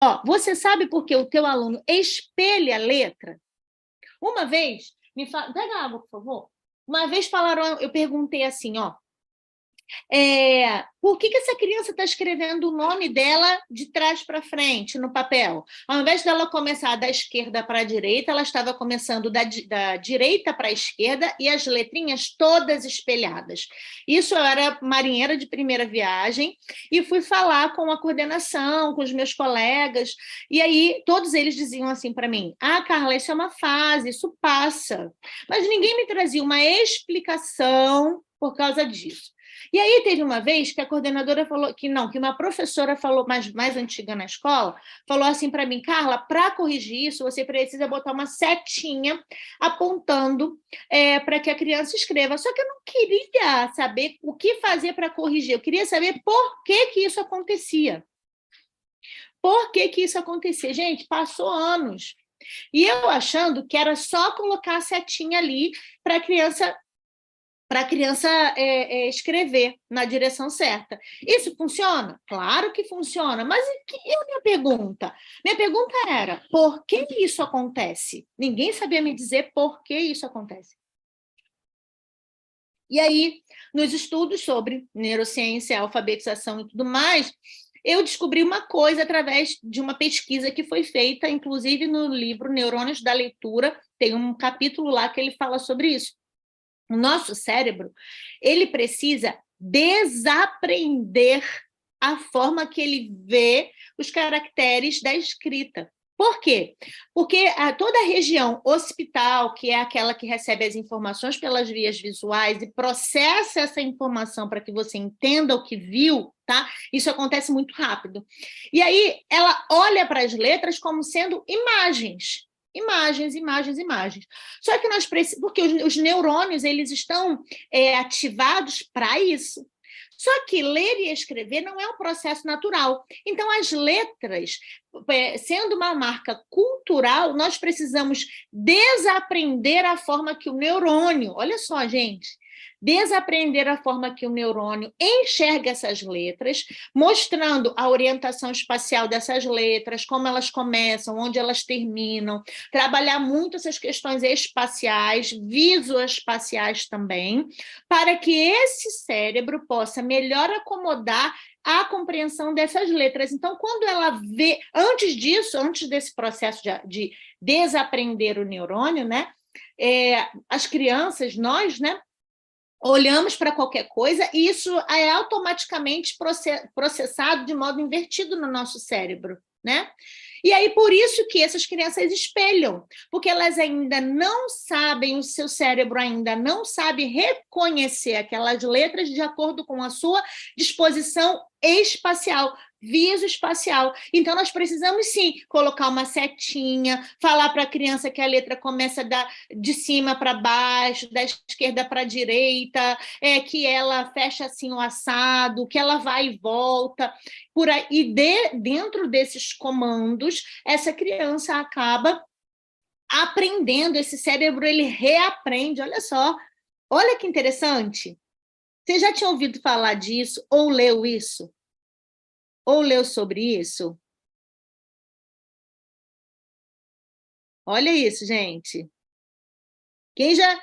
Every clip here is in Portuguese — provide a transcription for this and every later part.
Ó, você sabe por que o teu aluno espelha a letra? Uma vez, pega água, por favor. Uma vez falaram, eu perguntei assim, ó, por que essa criança está escrevendo o nome dela de trás para frente no papel? Ao invés dela começar da esquerda para a direita, ela estava começando da direita para a esquerda e as letrinhas todas espelhadas. Isso eu era marinheira de primeira viagem e fui falar com a coordenação, com os meus colegas, e aí todos eles diziam assim para mim: ah, Carla, isso é uma fase, isso passa. Mas ninguém me trazia uma explicação por causa disso. E aí teve uma vez que a coordenadora falou que não, que uma professora falou mais antiga na escola, falou assim para mim: Carla, para corrigir isso, você precisa botar uma setinha apontando para que a criança escreva. Só que eu não queria saber o que fazer para corrigir, eu queria saber por que isso acontecia. Por que isso acontecia? Gente, passou anos. E eu achando que era só colocar a setinha ali para a criança escrever na direção certa. Isso funciona? Claro que funciona, mas e a minha pergunta? Minha pergunta era, por que isso acontece? Ninguém sabia me dizer por que isso acontece. E aí, nos estudos sobre neurociência, alfabetização e tudo mais, eu descobri uma coisa através de uma pesquisa que foi feita, inclusive no livro Neurônios da Leitura, tem um capítulo lá que ele fala sobre isso. O nosso cérebro, ele precisa desaprender a forma que ele vê os caracteres da escrita. Por quê? Porque toda a região occipital, que é aquela que recebe as informações pelas vias visuais e processa essa informação para que você entenda o que viu, tá? Isso acontece muito rápido. E aí ela olha para as letras como sendo imagens. Imagens, imagens, imagens. Só que nós precisamos, porque os neurônios eles estão ativados para isso. Só que ler e escrever não é um processo natural. Então, as letras, sendo uma marca cultural, nós precisamos desaprender a forma que o neurônio, olha só, gente, desaprender a forma que o neurônio enxerga essas letras, mostrando a orientação espacial dessas letras, como elas começam, onde elas terminam, trabalhar muito essas questões espaciais, visoespaciais também, para que esse cérebro possa melhor acomodar a compreensão dessas letras. Então, quando ela vê, antes disso, antes desse processo de desaprender o neurônio, né, as crianças, nós, né, olhamos para qualquer coisa e isso é automaticamente processado de modo invertido no nosso cérebro, né? E aí, por isso que essas crianças espelham, porque elas ainda não sabem, o seu cérebro ainda não sabe reconhecer aquelas letras de acordo com a sua disposição espacial, visoespacial. Então, nós precisamos, sim, colocar uma setinha, falar para a criança que a letra começa de cima para baixo, da esquerda para a direita, que ela fecha assim o assado, que ela vai e volta. Por aí, e dentro desses comandos, essa criança acaba aprendendo, esse cérebro ele reaprende. Olha só, olha que interessante. Você já tinha ouvido falar disso ou leu isso? Ou leu sobre isso? Olha isso, gente. Quem já...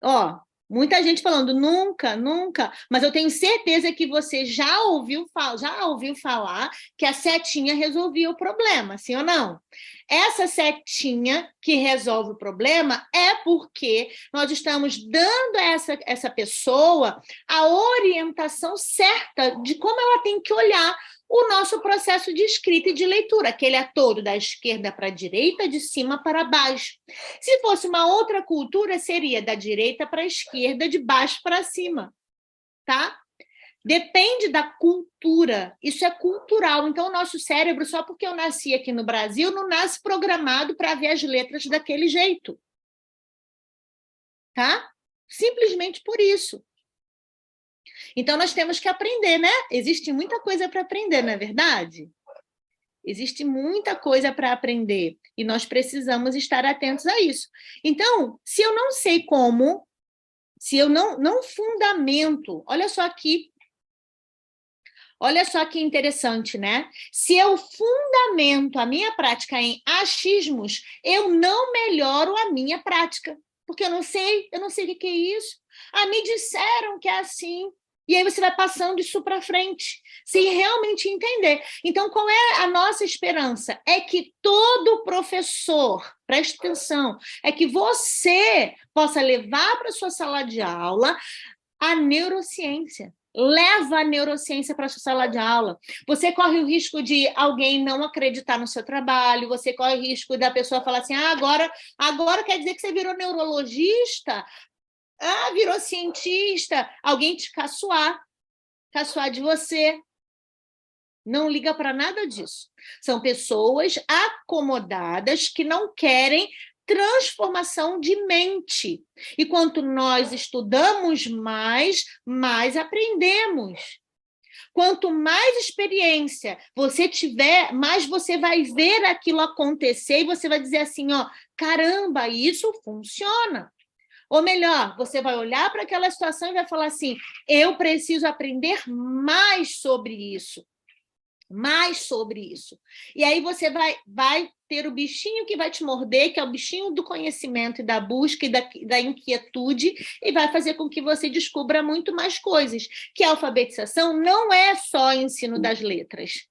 Ó, muita gente falando nunca, nunca, mas eu tenho certeza que você já ouviu falar que a setinha resolvia o problema, sim ou não? Essa setinha que resolve o problema é porque nós estamos dando a essa pessoa a orientação certa de como ela tem que olhar o nosso processo de escrita e de leitura, que ele é todo da esquerda para a direita, de cima para baixo. Se fosse uma outra cultura, seria da direita para a esquerda, de baixo para cima, tá? Depende da cultura, isso é cultural. Então, o nosso cérebro, só porque eu nasci aqui no Brasil, não nasce programado para ver as letras daquele jeito, tá? Simplesmente por isso. Então, nós temos que aprender, né? Existe muita coisa para aprender, não é verdade? Existe muita coisa para aprender e nós precisamos estar atentos a isso. Então, se eu não sei como, se eu não fundamento, olha só aqui, Olha só que interessante, né? Se eu fundamento a minha prática em achismos, eu não melhoro a minha prática, porque eu não sei o que é isso. Ah, me disseram que é assim. E aí você vai passando isso para frente, sem realmente entender. Então, qual é a nossa esperança? É que todo professor, preste atenção, é que você possa levar para a sua sala de aula a neurociência. Leva a neurociência para a sua sala de aula. Você corre o risco de alguém não acreditar no seu trabalho, você corre o risco da pessoa falar assim: agora quer dizer que você virou neurologista? Ah, virou cientista. Alguém te caçoar de você. Não liga para nada disso. São pessoas acomodadas que não querem transformação de mente. E quanto nós estudamos mais aprendemos. Quanto mais experiência você tiver, mais você vai ver aquilo acontecer e você vai dizer assim, ó, caramba, isso funciona. Ou melhor, você vai olhar para aquela situação e vai falar assim, eu preciso aprender mais sobre isso. E aí você vai ter o bichinho que vai te morder, que é o bichinho do conhecimento e da busca e da inquietude, e vai fazer com que você descubra muito mais coisas. Que a alfabetização não é só ensino das letras.